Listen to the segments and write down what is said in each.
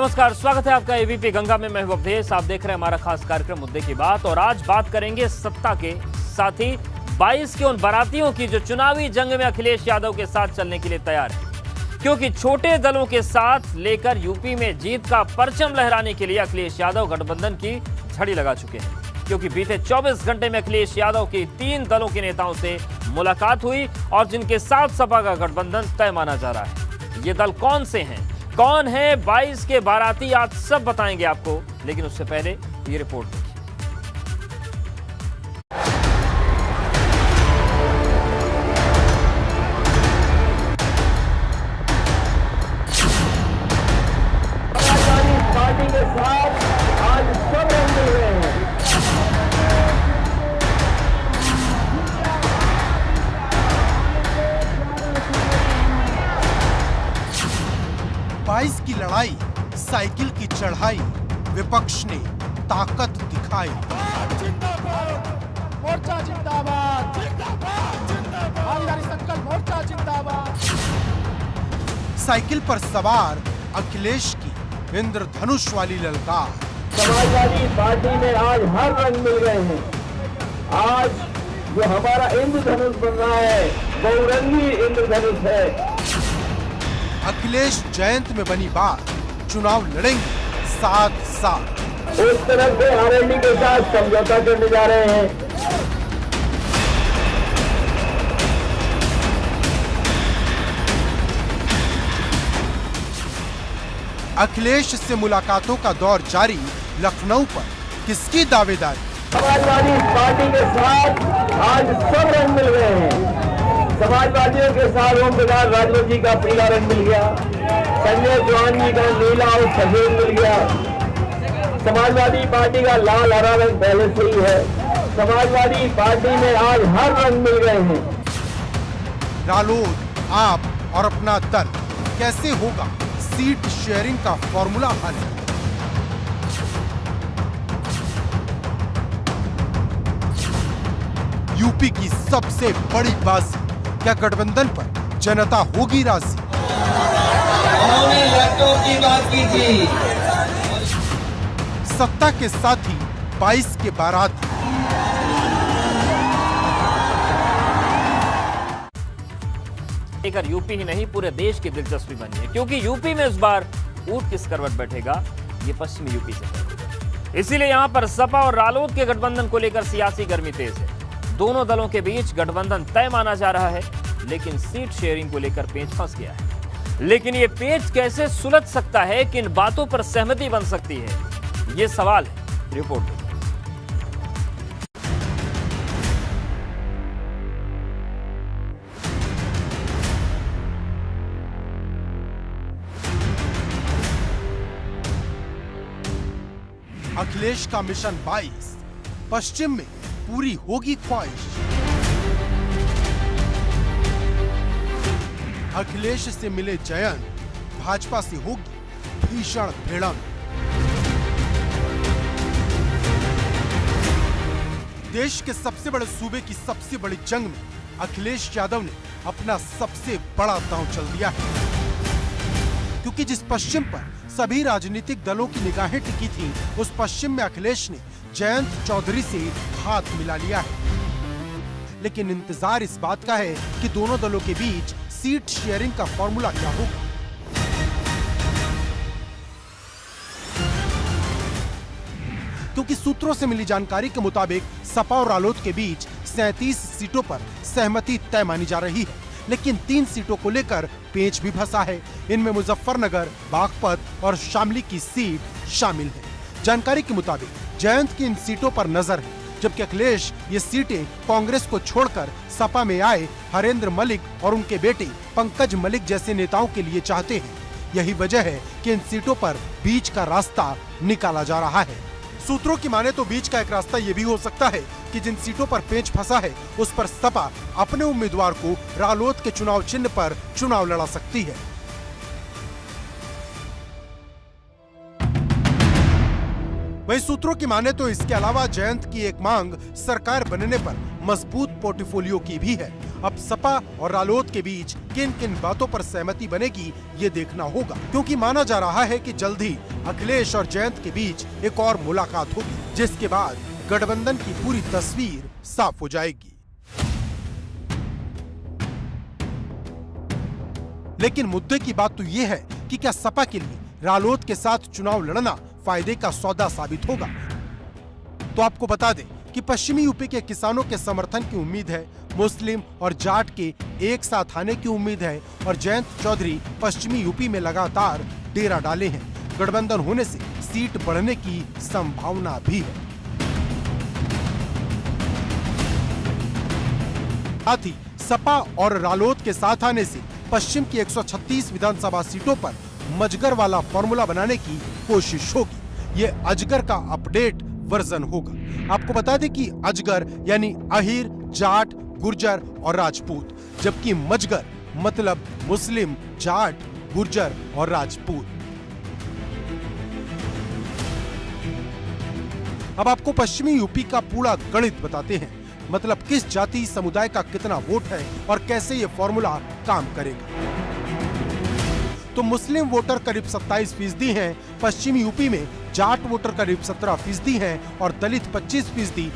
नमस्कार, स्वागत है आपका एबीपी गंगा में। मैं हूं अवधेश। आप देख रहे हैं हमारा खास कार्यक्रम मुद्दे की बात। और आज बात करेंगे सत्ता के साथ ही 22 के उन बारातियों की जो चुनावी जंग में अखिलेश यादव के साथ चलने के लिए तैयार है, क्योंकि छोटे दलों के साथ लेकर यूपी में जीत का परचम लहराने के लिए अखिलेश यादव गठबंधन की झड़ी लगा चुके हैं। क्योंकि बीते 24 घंटे में अखिलेश यादव के 3 दलों के नेताओं से मुलाकात हुई और जिनके साथ सपा का गठबंधन तय माना जा रहा है। ये दल कौन से हैं, कौन है 22 के बाराती, आज सब बताएंगे आपको। लेकिन उससे पहले ये रिपोर्ट देखिए। पार्टी के साथ आज सब रंग मिल रहे हैं। 22 की लड़ाई, साइकिल की चढ़ाई, विपक्ष ने ताकत दिखाई। मोर्चा जिंदाबाद, भागीदारी संकल्प मोर्चा जिंदाबाद। साइकिल पर सवार अखिलेश की इंद्रधनुष वाली ललकार। समाजवादी पार्टी में आज हर रंग मिल गए हैं। आज जो हमारा इंद्रधनुष बन रहा है, बहुरंगी इंद्रधनुष है। अखिलेश जयंत में बनी बात, चुनाव लड़ेंगे साथ साथ। उस तरफ से आरएलडी के साथ समझौता करने जा रहे हैं। अखिलेश से मुलाकातों का दौर जारी, लखनऊ पर किसकी दावेदारी? समाजवादी पार्टी के साथ आज सब रंग मिल गए हैं। समाजवादियों के साथ ओम प्रकाश राजपूत जी का पीला रंग मिल गया, संजय चौहान जी का नीला और सफेद मिल गया। समाजवादी पार्टी का लाल हरा रंग पहले से ही है। समाजवादी पार्टी में आज हर रंग मिल गए हैं। रालोद, आप और अपना दल, कैसे होगा सीट शेयरिंग का फॉर्मूला हल? यूपी की सबसे बड़ी बाजी, क्या गठबंधन पर जनता होगी राजी? उन्होंने लैपटॉप की बात की थी। सत्ता के साथ ही 22 के बारात। लेकर यूपी ही नहीं, पूरे देश की दिलचस्पी बनी है, क्योंकि यूपी में इस बार ऊंट किस करवट बैठेगा, ये पश्चिमी यूपी से तय। इसीलिए यहां पर सपा और रालोद के गठबंधन को लेकर सियासी गर्मी तेज है। दोनों दलों के बीच गठबंधन तय माना जा रहा है, लेकिन सीट शेयरिंग को लेकर पेच फंस गया है। लेकिन ये पेच कैसे सुलझ सकता है, किन बातों पर सहमति बन सकती है, ये सवाल है। रिपोर्ट देखिए। अखिलेश का मिशन 22, पश्चिम में पूरी होगी ख्वाहिश। अखिलेश से मिले जयंत, भाजपा से होगी भीषण भिड़ंत। देश के सबसे बड़े सूबे की सबसे बड़ी जंग में अखिलेश यादव ने अपना सबसे बड़ा दांव चल दिया है, क्योंकि जिस पश्चिम पर सभी राजनीतिक दलों की निगाहें टिकी थीं, उस पश्चिम में अखिलेश ने जयंत चौधरी से हाथ मिला लिया है। लेकिन इंतजार इस बात का है कि दोनों दलों के बीच सीट शेयरिंग का फॉर्मूला क्या होगा। क्योंकि सूत्रों से मिली जानकारी के मुताबिक सपा और रालोद के बीच 37 सीटों पर सहमति तय मानी जा रही है, लेकिन 3 सीटों को लेकर पेच भी फंसा है। इनमें मुजफ्फरनगर, बागपत और शामली की सीट शामिल है। जानकारी के मुताबिक जयंत की इन सीटों पर नजर है, जबकि अखिलेश ये सीटें कांग्रेस को छोड़कर सपा में आए हरेंद्र मलिक और उनके बेटे पंकज मलिक जैसे नेताओं के लिए चाहते हैं। यही वजह है कि इन सीटों पर बीच का रास्ता निकाला जा रहा है। सूत्रों की माने तो बीच का एक रास्ता ये भी हो सकता है कि जिन सीटों पर पेच फंसा है, उस पर सपा अपने उम्मीदवार को रालोद के चुनाव चिन्ह पर चुनाव लड़ा सकती है। वहीं सूत्रों की माने तो इसके अलावा जयंत की एक मांग सरकार बनने पर मजबूत पोर्टफोलियो की भी है। अब सपा और रालोद के बीच किन किन बातों पर सहमति बनेगी ये देखना होगा, क्योंकि माना जा रहा है कि जल्द ही अखिलेश और जयंत के बीच एक और मुलाकात होगी, जिसके बाद गठबंधन की पूरी तस्वीर साफ हो जाएगी। लेकिन मुद्दे की बात तो ये है कि क्या सपा के लिए रालोद के साथ चुनाव लड़ना फायदे का सौदा साबित होगा? तो आपको बता दें कि पश्चिमी यूपी के किसानों के समर्थन की उम्मीद है, मुस्लिम और जाट के एक साथ आने की उम्मीद है और जयंत चौधरी पश्चिमी यूपी में लगातार डेरा डाले हैं। गठबंधन होने से सीट बढ़ने की संभावना भी है। साथ ही सपा और रालोद के साथ आने से पश्चिम की 136 विधानसभा सीटों पर मजगर वाला फॉर्मूला बनाने की कोशिश होगी। ये अजगर का अपडेट वर्जन होगा। आपको बता दें कि अजगर यानी अहीर, जाट, गुर्जर और राजपूत, जबकि मजगर मतलब मुस्लिम, जाट, गुर्जर और राजपूत। अब आपको पश्चिमी यूपी का पूरा गणित बताते हैं, मतलब किस जाति समुदाय का कितना वोट है और कैसे ये फॉर्मूला काम करेगा। तो मुस्लिम वोटर करीब 27% हैं, पश्चिमी यूपी में जाट वोटर करीब 17% हैं और दलित 25%,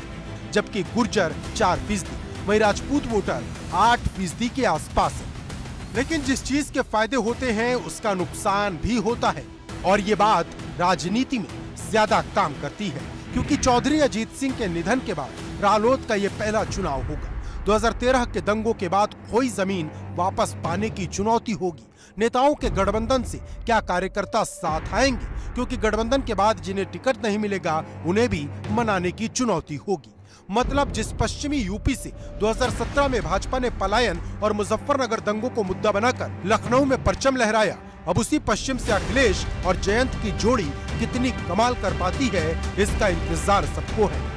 जबकि गुर्जर 4%, वहीं राजपूत वोटर 8% के आसपास है। लेकिन जिस चीज के फायदे होते हैं उसका नुकसान भी होता है, और ये बात राजनीति में ज्यादा काम करती है, क्योंकि चौधरी अजीत सिंह के निधन के बाद रालोद का ये पहला चुनाव होगा। 2013 के दंगों के बाद खोई जमीन वापस पाने की चुनौती होगी। नेताओं के गठबंधन से क्या कार्यकर्ता साथ आएंगे, क्योंकि गठबंधन के बाद जिन्हें टिकट नहीं मिलेगा उन्हें भी मनाने की चुनौती होगी। मतलब जिस पश्चिमी यूपी से 2017 में भाजपा ने पलायन और मुजफ्फरनगर दंगों को मुद्दा बनाकर लखनऊ में परचम लहराया, अब उसी पश्चिम से अखिलेश और जयंत की जोड़ी कितनी कमाल कर पाती है, इसका इंतजार सबको है।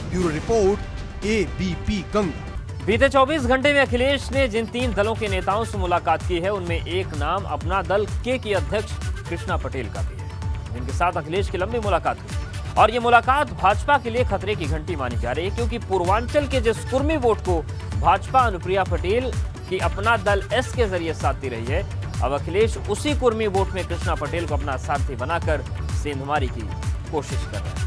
Bureau report, ABP Ganga. बीते 24 घंटे में अखिलेश ने जिन 3 दलों के नेताओं से मुलाकात की है, उनमें एक नाम अपना दल के की अध्यक्ष कृष्णा पटेल का भी है, जिनके साथ अखिलेश की लंबी मुलाकात हुई। और ये मुलाकात भाजपा के लिए खतरे की घंटी मानी जा रही है, क्योंकि पूर्वांचल के जिस कुर्मी वोट को भाजपा अनुप्रिया पटेल की अपना दल एस के जरिए साधती रही है, अब अखिलेश उसी कुर्मी वोट में कृष्णा पटेल को अपना सारथी बनाकर सेंधमारी की कोशिश कर रहे हैं।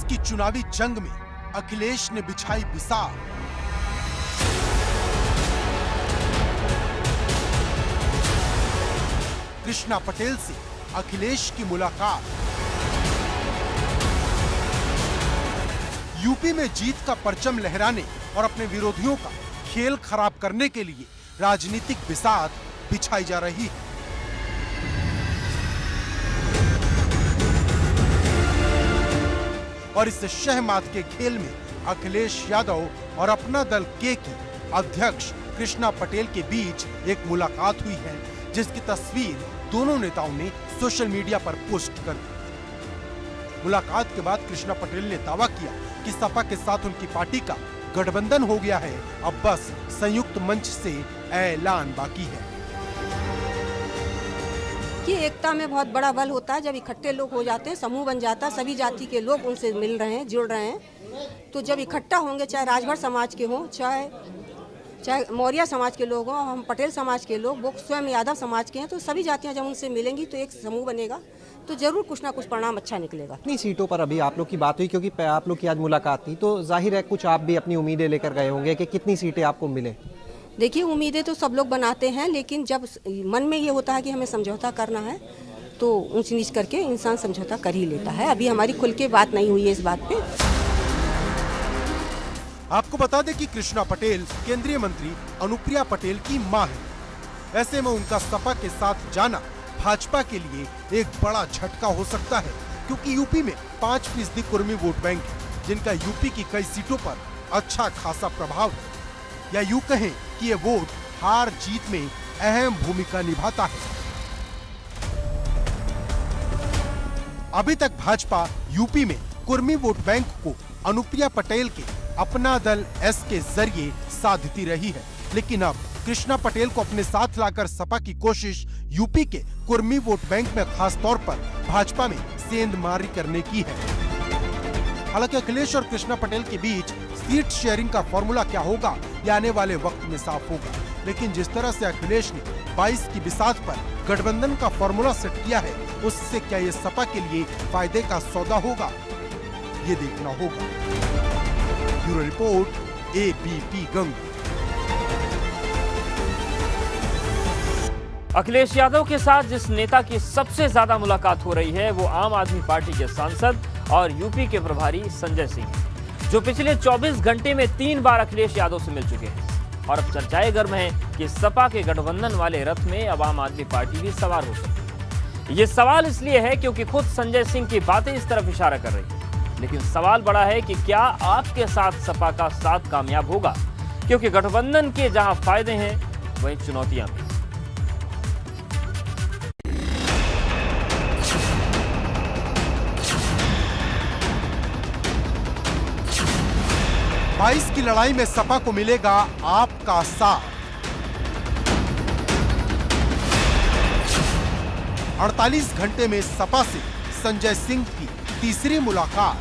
की चुनावी जंग में अखिलेश ने बिछाई बिसार। कृष्णा पटेल से अखिलेश की मुलाकात। यूपी में जीत का परचम लहराने और अपने विरोधियों का खेल खराब करने के लिए राजनीतिक बिसात बिछाई जा रही है। और इस शहमात के खेल में अखिलेश यादव और अपना दल के की अध्यक्ष कृष्णा पटेल के बीच एक मुलाकात हुई है, जिसकी तस्वीर दोनों नेताओं ने सोशल मीडिया पर पोस्ट कर दी। मुलाकात के बाद कृष्णा पटेल ने दावा किया कि सपा के साथ उनकी पार्टी का गठबंधन हो गया है, अब बस संयुक्त मंच से ऐलान बाकी है। कि एकता में बहुत बड़ा बल होता है। जब इकट्ठे लोग हो जाते हैं, समूह बन जाता है, सभी जाति के लोग उनसे मिल रहे हैं, जुड़ रहे हैं, तो जब इकट्ठा होंगे, चाहे राजभर समाज के हों, चाहे मौर्य समाज के लोग हों, हम पटेल समाज के लोग, वो स्वयं यादव समाज के हैं, तो सभी जातियां जब उनसे मिलेंगी तो एक समूह बनेगा, तो जरूर कुछ ना कुछ परिणाम अच्छा निकलेगा। कितनी सीटों पर अभी आप लोग की बात हुई, क्योंकि आप लोग की आज मुलाकात थी, तो जाहिर है कुछ आप भी अपनी उम्मीदें लेकर गए होंगे कि कितनी सीटें आपको मिले? देखिए, उम्मीदें तो सब लोग बनाते हैं, लेकिन जब मन में ये होता है कि हमें समझौता करना है, तो ऊंच नीच करके इंसान समझौता कर ही लेता है। अभी हमारी खुल के बात नहीं हुई है इस बात पे। आपको बता दें कि कृष्णा पटेल केंद्रीय मंत्री अनुप्रिया पटेल की मां है। ऐसे में उनका सपा के साथ जाना भाजपा के लिए एक बड़ा झटका हो सकता है, क्योंकि यूपी में 5% कुर्मी वोट बैंक है, जिनका यूपी की कई सीटों पर अच्छा खासा प्रभाव है, या यूं कहें कि ये वोट हार जीत में अहम भूमिका निभाता है। अभी तक भाजपा यूपी में कुर्मी वोट बैंक को अनुप्रिया पटेल के अपना दल एस के जरिए साधती रही है, लेकिन अब कृष्णा पटेल को अपने साथ लाकर सपा की कोशिश यूपी के कुर्मी वोट बैंक में खास तौर पर भाजपा में सेंधमारी करने की है। हालांकि अखिलेश और कृष्णा पटेल के बीच सीट शेयरिंग का फॉर्मूला क्या होगा ये आने वाले वक्त में साफ होगा, लेकिन जिस तरह से अखिलेश ने 22 की बिसात पर गठबंधन का फॉर्मूला सेट किया है, उससे क्या ये सपा के लिए फायदे का सौदा होगा, ये देखना होगा। Bureau report, ABP Ganga. Akhilesh Yadav के साथ जिस नेता की सबसे ज्यादा मुलाकात हो रही है वो आम आदमी पार्टी के सांसद और यूपी के प्रभारी संजय सिंह, जो पिछले 24 घंटे में 3 बार अखिलेश यादव से मिल चुके हैं। और अब चर्चाएं गर्म हैं कि सपा के गठबंधन वाले रथ में अब आम आदमी पार्टी भी सवार हो सकती है। ये सवाल इसलिए है क्योंकि खुद संजय सिंह की बातें इस तरफ इशारा कर रही है, लेकिन सवाल बड़ा है कि क्या आपके साथ सपा का साथ कामयाब होगा, क्योंकि गठबंधन के जहां फायदे हैं वहीं चुनौतियां भी। बाईस की लड़ाई में सपा को मिलेगा आपका साथ। 48 घंटे में सपा से संजय सिंह की तीसरी मुलाकात।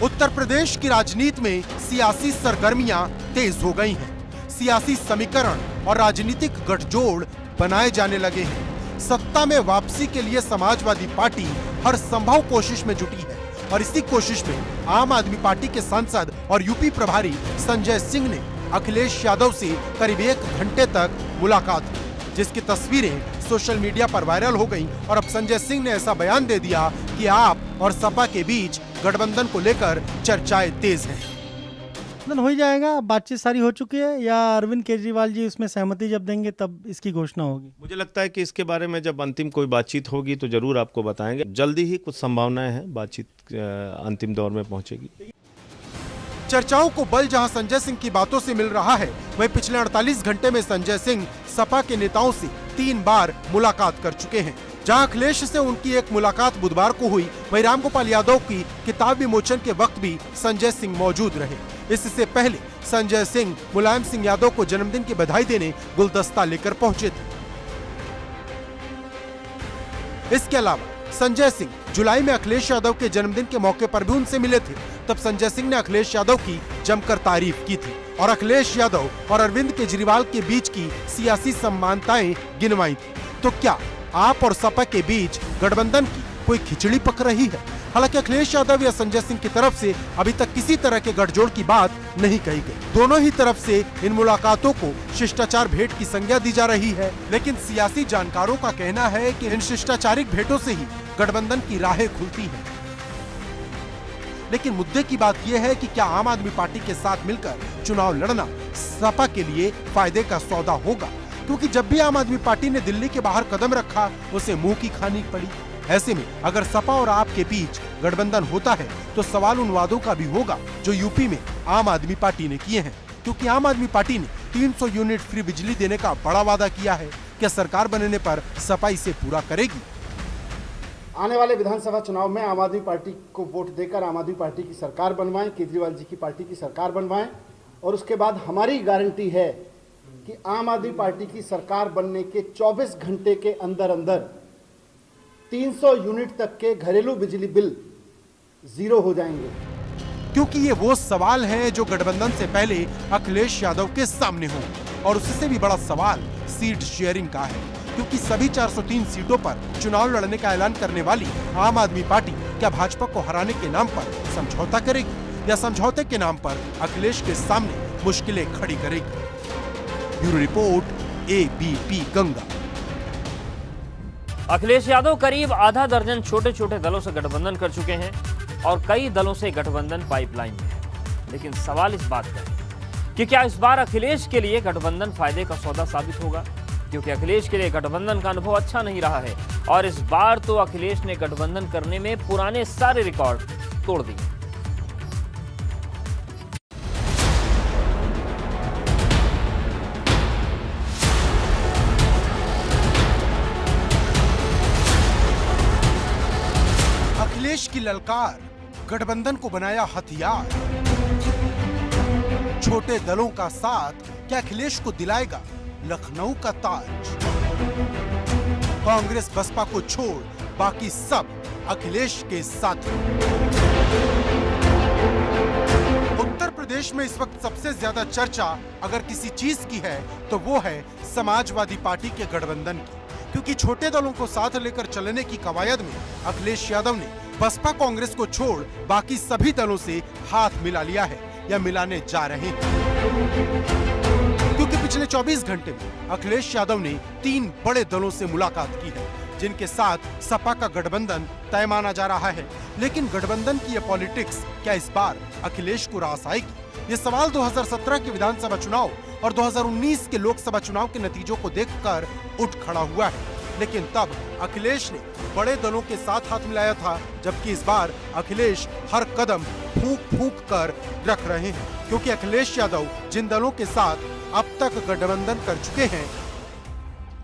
उत्तर प्रदेश की राजनीति में सियासी सरगर्मियां तेज हो गई हैं। सियासी समीकरण और राजनीतिक गठजोड़ बनाए जाने लगे हैं। सत्ता में वापसी के लिए समाजवादी पार्टी हर संभव कोशिश में जुटी है और इसी कोशिश में आम आदमी पार्टी के सांसद और यूपी प्रभारी संजय सिंह ने अखिलेश यादव से करीब 1 घंटे तक मुलाकात की, जिसकी तस्वीरें सोशल मीडिया पर वायरल हो गईं और अब संजय सिंह ने ऐसा बयान दे दिया कि आप और सपा के बीच गठबंधन को लेकर चर्चाएं तेज हैं। हो ही जाएगा, बातचीत सारी हो चुकी है, या अरविंद केजरीवाल जी इसमें सहमति जब देंगे तब इसकी घोषणा होगी। मुझे लगता है कि इसके बारे में जब अंतिम कोई बातचीत होगी तो जरूर आपको बताएंगे। जल्दी ही कुछ संभावनाएं हैं, बातचीत अंतिम दौर में पहुंचेगी। चर्चाओं को बल जहां संजय सिंह की बातों से मिल रहा है, वहीं पिछले 48 घंटे में संजय सिंह सपा के नेताओं से 3 बार मुलाकात कर चुके हैं। जहां अखिलेश से उनकी एक मुलाकात बुधवार को हुई, वहीं रामगोपाल यादव की किताब विमोचन के वक्त भी संजय सिंह मौजूद रहे। इससे पहले संजय सिंह मुलायम सिंह यादव को जन्मदिन की बधाई देने गुलदस्ता लेकर पहुंचे थे। इसके अलावा संजय सिंह जुलाई में अखिलेश यादव के जन्मदिन के मौके पर भी उनसे मिले थे। तब संजय सिंह ने अखिलेश यादव की जमकर तारीफ की थी और अखिलेश यादव और अरविंद केजरीवाल के बीच की सियासी समानताएं गिनवाई थी। तो क्या आप और सपा के बीच गठबंधन की कोई खिचड़ी पक रही है? हालांकि अखिलेश यादव या संजय सिंह की तरफ से अभी तक किसी तरह के गठजोड़ की बात नहीं कही गई। दोनों ही तरफ से इन मुलाकातों को शिष्टाचार भेंट की संज्ञा दी जा रही है, लेकिन सियासी जानकारों का कहना है कि इन शिष्टाचारिक भेंटों से ही गठबंधन की राहें खुलती हैं। लेकिन मुद्दे की बात यह है कि क्या आम आदमी पार्टी के साथ मिलकर चुनाव लड़ना सपा के लिए फायदे का सौदा होगा? क्योंकि जब भी आम आदमी पार्टी ने दिल्ली के बाहर कदम रखा, उसे मुंह की खानी पड़ी। ऐसे में अगर सपा और आप के बीच गठबंधन होता है तो सवाल उन वादों का भी होगा जो यूपी में आम आदमी पार्टी ने किए हैं, क्योंकि आम आदमी पार्टी ने 300 यूनिट फ्री बिजली देने का बड़ा वादा किया है। क्या सरकार बनने पर सपा इसे पूरा करेगी? आने वाले विधानसभा चुनाव में आम आदमी पार्टी को वोट देकर आम आदमी पार्टी की सरकार बनवाएं, केजरीवाल जी की पार्टी की सरकार बनवाएं, और उसके बाद हमारी गारंटी है कि आम आदमी पार्टी की सरकार बनने के 24 घंटे के अंदर अंदर 300 यूनिट तक के घरेलू बिजली बिल 0 हो जाएंगे। क्योंकि ये वो सवाल हैं जो गठबंधन से पहले अखिलेश यादव के सामने हों, और उससे भी बड़ा सवाल सीट शेयरिंग का है, क्योंकि सभी 403 सीटों पर चुनाव लड़ने का ऐलान करने वाली आम आदमी पार्टी क्या भाजपा को हराने के नाम पर समझौता करेगी या समझौते के नाम पर अखिलेश के सामने मुश्किलें खड़ी करेगी? Bureau report, ABP Ganga. Akhilesh Yadav करीब आधा दर्जन छोटे छोटे दलों से गठबंधन कर चुके हैं और कई दलों से गठबंधन पाइपलाइन में है। लेकिन सवाल इस बात का है कि क्या इस बार अखिलेश के लिए गठबंधन फायदे का सौदा साबित होगा, क्योंकि अखिलेश के लिए गठबंधन का अनुभव अच्छा नहीं रहा है और इस बार तो अखिलेश ने गठबंधन करने में पुराने सारे रिकॉर्ड तोड़ दिए। की ललकार गठबंधन को बनाया हथियार। छोटे दलों का साथ क्या अखिलेश को दिलाएगा लखनऊ का ताज? कांग्रेस बसपा को छोड़ बाकी सब अखिलेश के साथ। उत्तर प्रदेश में इस वक्त सबसे ज्यादा चर्चा अगर किसी चीज की है तो वो है समाजवादी पार्टी के गठबंधन की, क्योंकि छोटे दलों को साथ लेकर चलने की कवायद में अखिलेश यादव ने बसपा कांग्रेस को छोड़ बाकी सभी दलों से हाथ मिला लिया है या मिलाने जा रहे हैं। क्योंकि पिछले 24 घंटे में अखिलेश यादव ने 3 बड़े दलों से मुलाकात की है, जिनके साथ सपा का गठबंधन तय माना जा रहा है। लेकिन गठबंधन की ये पॉलिटिक्स क्या इस बार अखिलेश को रास आएगी? ये सवाल 2017 के विधानसभा चुनाव और 2019 के लोकसभा चुनाव के नतीजों को देखकर उठ खड़ा हुआ है। लेकिन तब अखिलेश ने बड़े दलों के साथ हाथ मिलाया था, जबकि इस बार अखिलेश हर कदम फूंक फूंक कर रख रहे हैं, क्योंकि अखिलेश यादव जिन दलों के साथ अब तक गठबंधन कर चुके हैं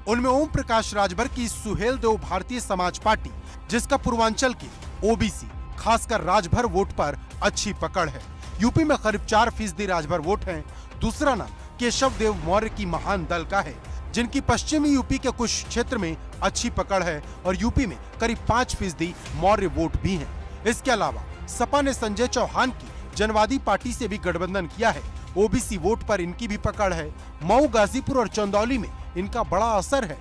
उनमें ओम प्रकाश राजभर की सुहेल देव भारतीय समाज पार्टी, जिसका पूर्वांचल के ओबीसी खासकर राजभर वोट पर अच्छी पकड़ है। यूपी में करीब 4% राजभर वोट हैं। दूसरा नाम केशव देव मौर्य की महान दल का है, जिनकी पश्चिमी यूपी के कुछ क्षेत्र में अच्छी पकड़ है और यूपी में करीब 5% मौर्य वोट भी हैं। इसके अलावा सपा ने संजय चौहान की जनवादी पार्टी से भी गठबंधन किया है। ओबीसी वोट पर इनकी भी पकड़ है। मऊ, गाजीपुर और चंदौली में इनका बड़ा असर है।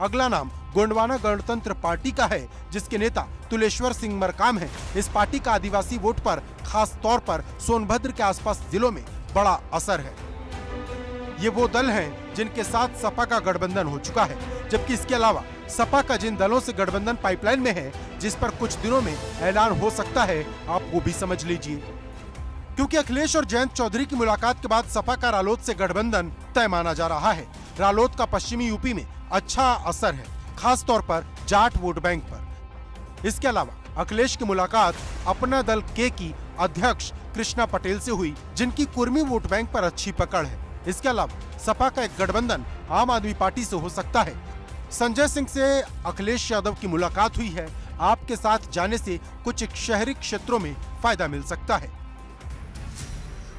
अगला नाम गोंडवाना गणतंत्र पार्टी का है, जिसके नेता तुलेश्वर सिंह मरकाम है। इस पार्टी का आदिवासी वोट पर, खास तौर पर सोनभद्र के आसपास जिलों में बड़ा असर है। ये वो दल हैं जिनके साथ सपा का गठबंधन हो चुका है, जबकि इसके अलावा सपा का जिन दलों से गठबंधन पाइपलाइन में है, जिस पर कुछ दिनों में ऐलान हो सकता है, आप वो भी समझ लीजिए। क्योंकि अखिलेश और जयंत चौधरी की मुलाकात के बाद सपा का रालोद से गठबंधन तय माना जा रहा है। रालोद का पश्चिमी यूपी में अच्छा असर है, खास तौर पर जाट वोट बैंक पर। इसके अलावा अखिलेश की मुलाकात अपना दल के की अध्यक्ष कृष्णा पटेल से हुई, जिनकी कुर्मी वोट बैंक पर अच्छी पकड़ है। इसके अलावा सपा का एक गठबंधन आम आदमी पार्टी से हो सकता है। संजय सिंह से अखिलेश यादव की मुलाकात हुई है। आपके साथ जाने से कुछ शहरी क्षेत्रों में फायदा मिल सकता है।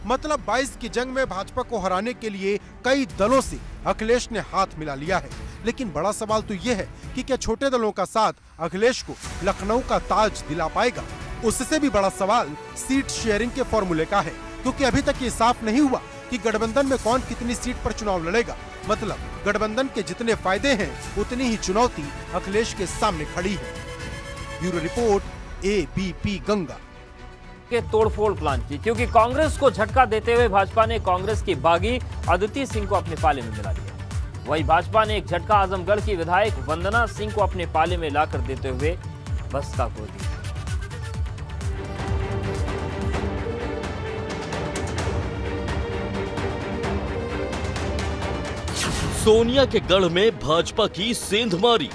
मतलब 22 की जंग में भाजपा को हराने के लिए कई दलों से अखिलेश ने हाथ मिला लिया है। लेकिन बड़ा सवाल तो ये है कि क्या छोटे दलों का साथ अखिलेश को लखनऊ का ताज दिला पाएगा? उससे भी बड़ा सवाल सीट शेयरिंग के फॉर्मूले का है, क्योंकि अभी तक ये साफ नहीं हुआ कि गठबंधन में कौन कितनी सीट पर चुनाव लड़ेगा। मतलब गठबंधन के जितने फायदे हैं, उतनी ही चुनौती अखिलेश के सामने खड़ी है। Bureau report, ABP Ganga. के तोड़फोड़ प्लान की, क्योंकि कांग्रेस को झटका देते हुए भाजपा ने कांग्रेस की बागी अदिति सिंह को अपने पाले में मिला लिया। वहीं भाजपा ने एक झटका आजमगढ़ की विधायक वंदना सिंह को अपने पाले में लाकर देते हुए बस्ता खो दिया। सोनिया के गढ़ में भाजपा की सेंधमारी।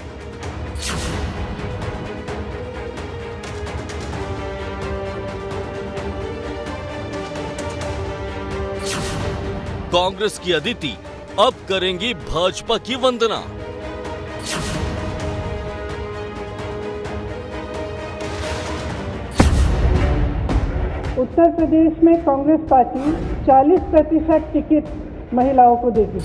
कांग्रेस की अदिति अब करेंगी भाजपा की वंदना। उत्तर प्रदेश में कांग्रेस पार्टी 40% टिकट महिलाओं को देगी।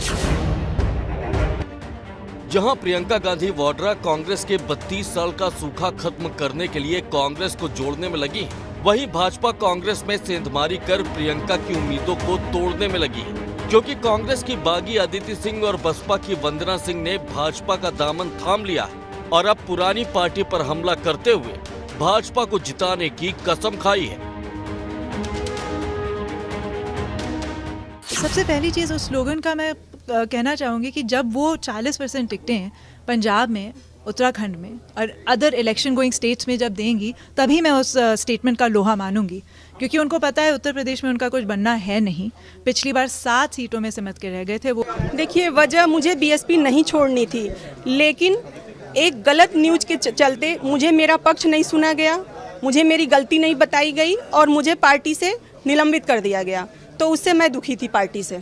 जहां प्रियंका गांधी वाड्रा कांग्रेस के 32 साल का सूखा खत्म करने के लिए कांग्रेस को जोड़ने में लगी, वहीं भाजपा कांग्रेस में सेंधमारी कर प्रियंका की उम्मीदों को तोड़ने में लगी, क्योंकि कांग्रेस की बागी अदिति सिंह और बसपा की वंदना सिंह ने भाजपा का दामन थाम लिया है और अब पुरानी पार्टी पर हमला करते हुए भाजपा को जिताने की कसम खाई है। सबसे पहली चीज उस स्लोगन का मैं कहना चाहूंगी कि जब वो 40% टिकटें पंजाब में, उत्तराखंड में और अदर इलेक्शन गोइंग स्टेट्स में जब देंगी, तभी मैं उस स्टेटमेंट का लोहा मानूंगी, क्योंकि उनको पता है उत्तर प्रदेश में उनका कुछ बनना है नहीं। पिछली बार 7 सीटों में सिमट के रह गए थे वो। देखिए, वजह मुझे बीएसपी नहीं छोड़नी थी, लेकिन एक गलत न्यूज के चलते मुझे मेरा पक्ष नहीं सुना गया, मुझे मेरी गलती नहीं बताई गई और मुझे पार्टी से निलंबित कर दिया गया, तो उससे मैं दुखी थी पार्टी से।